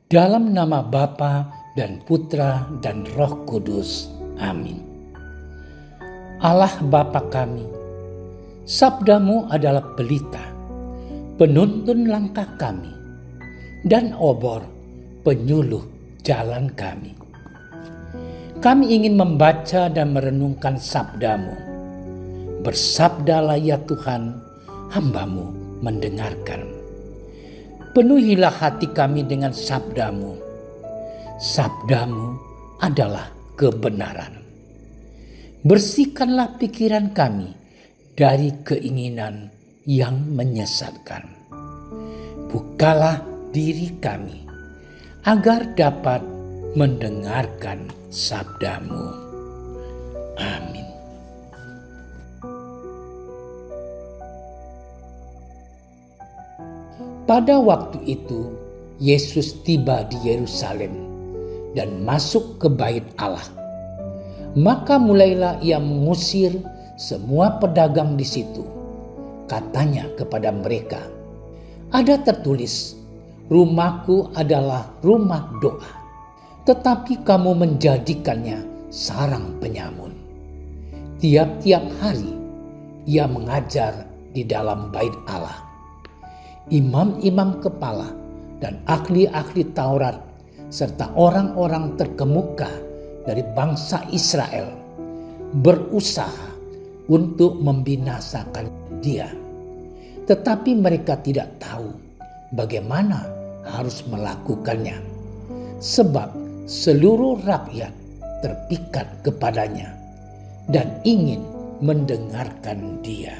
Dalam nama Bapa dan Putra dan Roh Kudus. Amin. Allah Bapa kami, sabdamu adalah pelita, penuntun langkah kami, dan obor penyuluh jalan kami. Kami ingin membaca dan merenungkan sabdamu. Bersabdalah ya Tuhan, hamba-Mu mendengarkan. Penuhilah hati kami dengan sabdamu. Sabdamu adalah kebenaran. Bersihkanlah pikiran kami dari keinginan yang menyesatkan. Bukalah diri kami agar dapat mendengarkan sabdamu. Amin. Pada waktu itu, Yesus tiba di Yerusalem dan masuk ke bait Allah. Maka mulailah ia mengusir semua pedagang di situ. Katanya kepada mereka, "Ada tertulis, rumahku adalah rumah doa, tetapi kamu menjadikannya sarang penyamun." Tiap-tiap hari ia mengajar di dalam bait Allah. Imam-imam kepala dan ahli-ahli Taurat serta orang-orang terkemuka dari bangsa Israel berusaha untuk membinasakan dia. Tetapi mereka tidak tahu bagaimana harus melakukannya, sebab seluruh rakyat terpikat kepadanya dan ingin mendengarkan dia.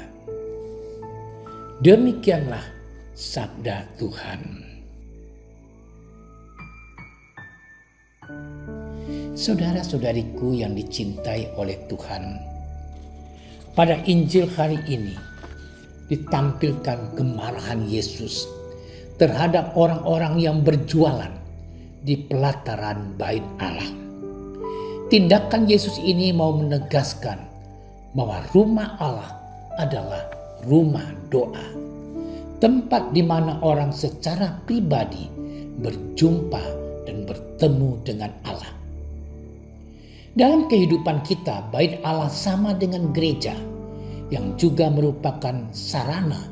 Demikianlah sabda Tuhan. Saudara-saudariku yang dicintai oleh Tuhan, pada Injil hari ini ditampilkan kemarahan Yesus terhadap orang-orang yang berjualan di pelataran bait Allah. Tindakan Yesus ini mau menegaskan bahwa rumah Allah adalah rumah doa, tempat di mana orang secara pribadi berjumpa dan bertemu dengan Allah. Dalam kehidupan kita, bait Allah sama dengan gereja yang juga merupakan sarana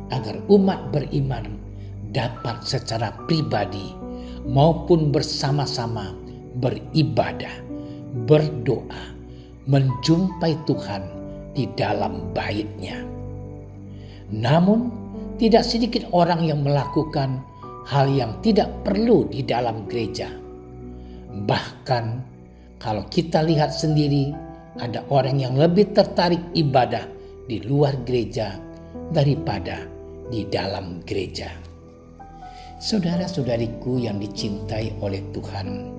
agar umat beriman dapat secara pribadi maupun bersama-sama beribadah, berdoa, menjumpai Tuhan di dalam bait-Nya. Namun, tidak sedikit orang yang melakukan hal yang tidak perlu di dalam gereja. Bahkan kalau kita lihat sendiri, ada orang yang lebih tertarik ibadah di luar gereja daripada di dalam gereja. Saudara-saudariku yang dicintai oleh Tuhan,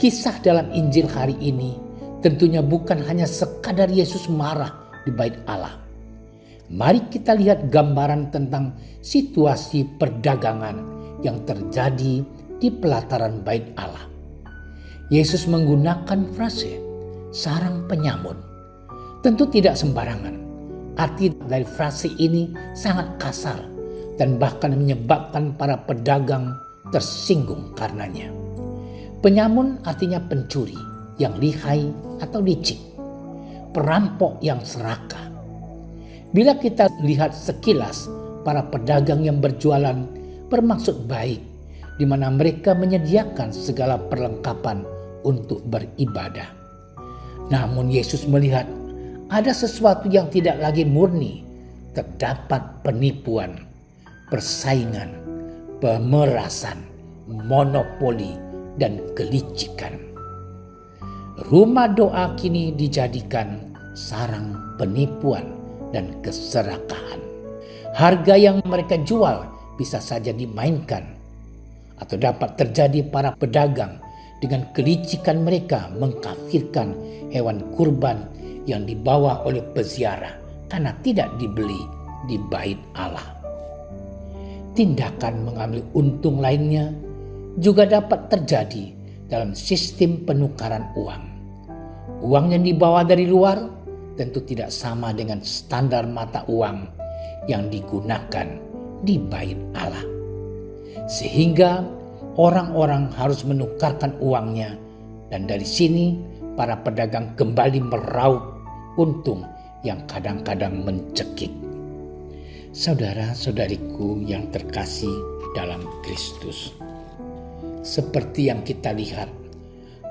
kisah dalam Injil hari ini tentunya bukan hanya sekadar Yesus marah di bait Allah. Mari kita lihat gambaran tentang situasi perdagangan yang terjadi di pelataran bait Allah. Yesus menggunakan frase sarang penyamun. Tentu tidak sembarangan. Arti dari frase ini sangat kasar dan bahkan menyebabkan para pedagang tersinggung karenanya. Penyamun artinya pencuri yang lihai atau licik, perampok yang serakah. Bila kita lihat sekilas, para pedagang yang berjualan bermaksud baik, di mana mereka menyediakan segala perlengkapan untuk beribadah. Namun Yesus melihat ada sesuatu yang tidak lagi murni, terdapat penipuan, persaingan, pemerasan, monopoli, dan kelicikan. Rumah doa kini dijadikan sarang penipuan dan keserakahan. Harga yang mereka jual bisa saja dimainkan, atau dapat terjadi para pedagang dengan kelicikan mereka mengkafirkan hewan kurban yang dibawa oleh peziarah karena tidak dibeli di bait Allah. Tindakan mengambil untung lainnya juga dapat terjadi dalam sistem penukaran uang. Uang yang dibawa dari luar tentu tidak sama dengan standar mata uang yang digunakan di bait Allah. Sehingga orang-orang harus menukarkan uangnya, dan dari sini para pedagang kembali meraup untung yang kadang-kadang mencekik. Saudara-saudariku yang terkasih dalam Kristus, seperti yang kita lihat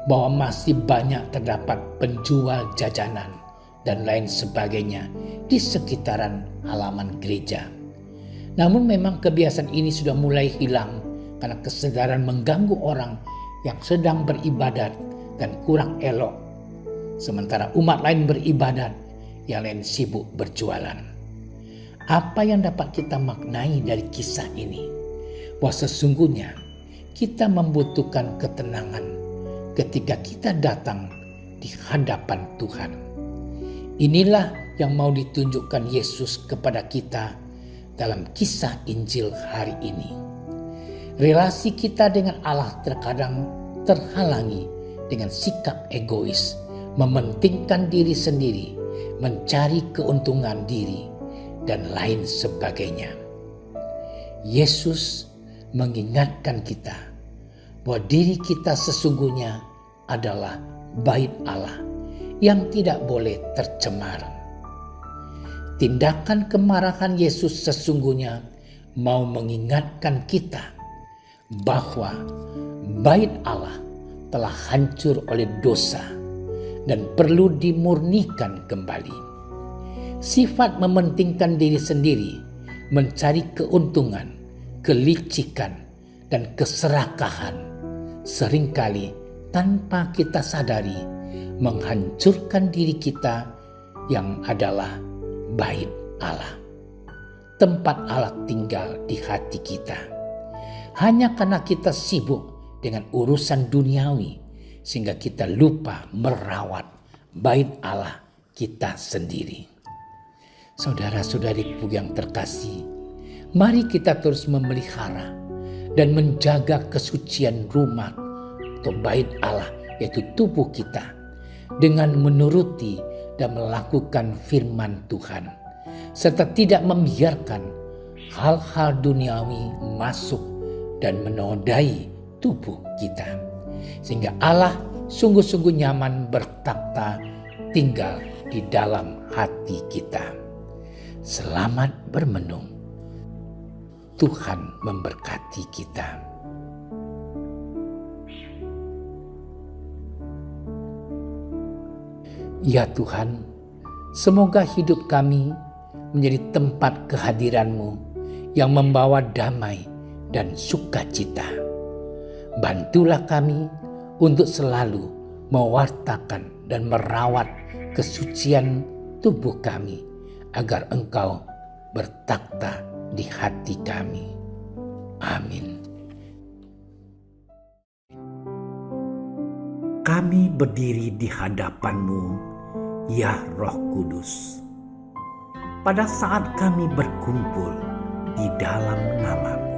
bahwa masih banyak terdapat penjual jajanan dan lain sebagainya di sekitaran halaman gereja. Namun memang kebiasaan ini sudah mulai hilang karena kesadaran mengganggu orang yang sedang beribadat dan kurang elok. Sementara umat lain beribadat, yang lain sibuk berjualan. Apa yang dapat kita maknai dari kisah ini? Bahwa sesungguhnya kita membutuhkan ketenangan ketika kita datang di hadapan Tuhan. Inilah yang mau ditunjukkan Yesus kepada kita dalam kisah Injil hari ini. Relasi kita dengan Allah terkadang terhalangi dengan sikap egois, mementingkan diri sendiri, mencari keuntungan diri, dan lain sebagainya. Yesus mengingatkan kita bahwa diri kita sesungguhnya adalah bait Allah yang tidak boleh tercemar. Tindakan kemarahan Yesus sesungguhnya mau mengingatkan kita bahwa bait Allah telah hancur oleh dosa dan perlu dimurnikan kembali. Sifat mementingkan diri sendiri, mencari keuntungan, kelicikan, dan keserakahan seringkali tanpa kita sadari menghancurkan diri kita yang adalah bait Allah. Tempat Allah tinggal di hati kita. Hanya karena kita sibuk dengan urusan duniawi sehingga kita lupa merawat bait Allah kita sendiri. Saudara-saudariku yang terkasih, mari kita terus memelihara dan menjaga kesucian rumah atau bait Allah, yaitu tubuh kita, dengan menuruti dan melakukan firman Tuhan, serta tidak membiarkan hal-hal duniawi masuk dan menodai tubuh kita, sehingga Allah sungguh-sungguh nyaman bertakhta tinggal di dalam hati kita. Selamat bermenung. Tuhan memberkati kita. Ya Tuhan, semoga hidup kami menjadi tempat kehadiran-Mu yang membawa damai dan sukacita. Bantulah kami untuk selalu mewartakan dan merawat kesucian tubuh kami, agar Engkau bertakhta di hati kami. Amin. Kami berdiri di hadapan-Mu, ya Roh Kudus, pada saat kami berkumpul di dalam nama-Mu.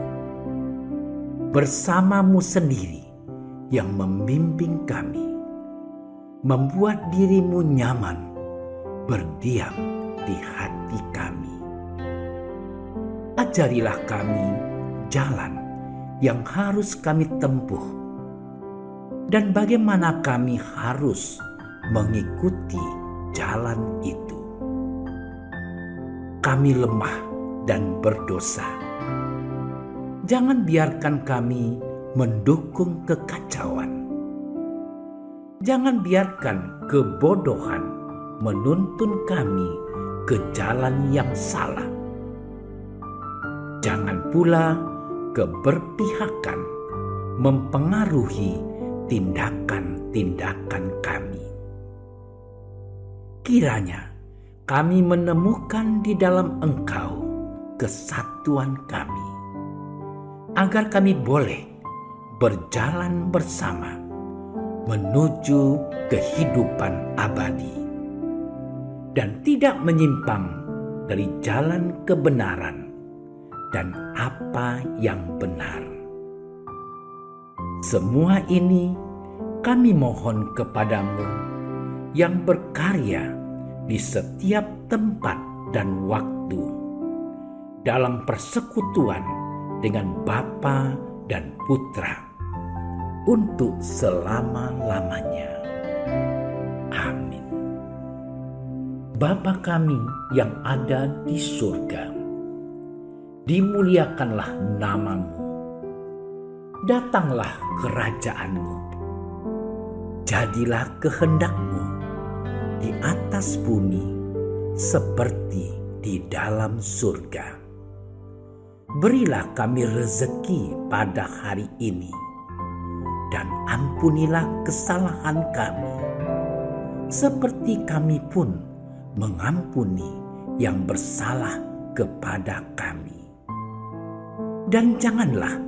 Bersama-Mu sendiri yang membimbing kami, membuat diri-Mu nyaman berdiam di hati kami. Ajarilah kami jalan yang harus kami tempuh dan bagaimana kami harus mengikuti jalan itu. Kami lemah dan berdosa. Jangan biarkan kami mendukung kekacauan. Jangan biarkan kebodohan menuntun kami ke jalan yang salah. Jangan pula keberpihakan mempengaruhi tindakan-tindakan kami. Kiranya kami menemukan di dalam Engkau kesatuan kami, agar kami boleh berjalan bersama menuju kehidupan abadi dan tidak menyimpang dari jalan kebenaran dan apa yang benar. Semua ini kami mohon kepadamu yang berkarya di setiap tempat dan waktu dalam persekutuan dengan Bapa dan Putra untuk selama-lamanya. Amin. Bapa kami yang ada di surga, dimuliakanlah nama-Mu. Datanglah kerajaan-Mu. Jadilah kehendak-Mu di atas bumi seperti di dalam surga. Berilah kami rezeki pada hari ini, dan ampunilah kesalahan kami, seperti kami pun mengampuni yang bersalah kepada kami. Dan janganlah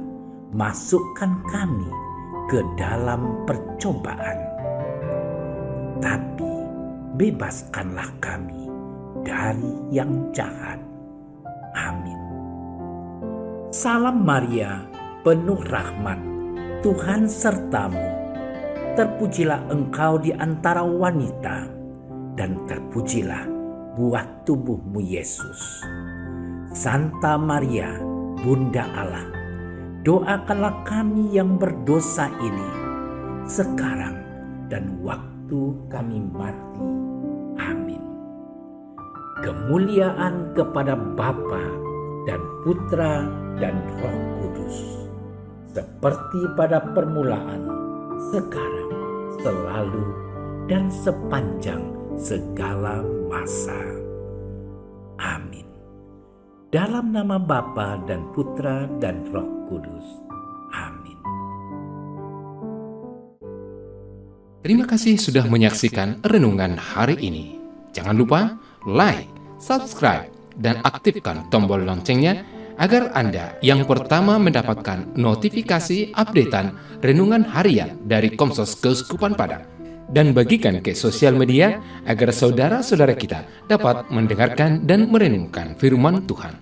masukkan kami ke dalam percobaan, tapi bebaskanlah kami dari yang jahat. Amin. Salam Maria, penuh rahmat, Tuhan sertamu. Terpujilah engkau di antara wanita, dan terpujilah buah tubuhmu Yesus. Santa Maria, Bunda Allah, doakanlah kami yang berdosa ini, sekarang dan waktu kami mati. Amin. Kemuliaan kepada Bapa dan Putra dan Roh Kudus, seperti pada permulaan, sekarang, selalu, dan sepanjang segala masa. Amin. Dalam nama Bapa dan Putra dan Roh Kudus. Amin. Terima kasih sudah menyaksikan renungan hari ini. Jangan lupa like, subscribe, dan aktifkan tombol loncengnya agar Anda yang pertama mendapatkan notifikasi updatean renungan harian dari Komsos Keuskupan Padang. Dan bagikan ke sosial media agar saudara-saudara kita dapat mendengarkan dan merenungkan firman Tuhan.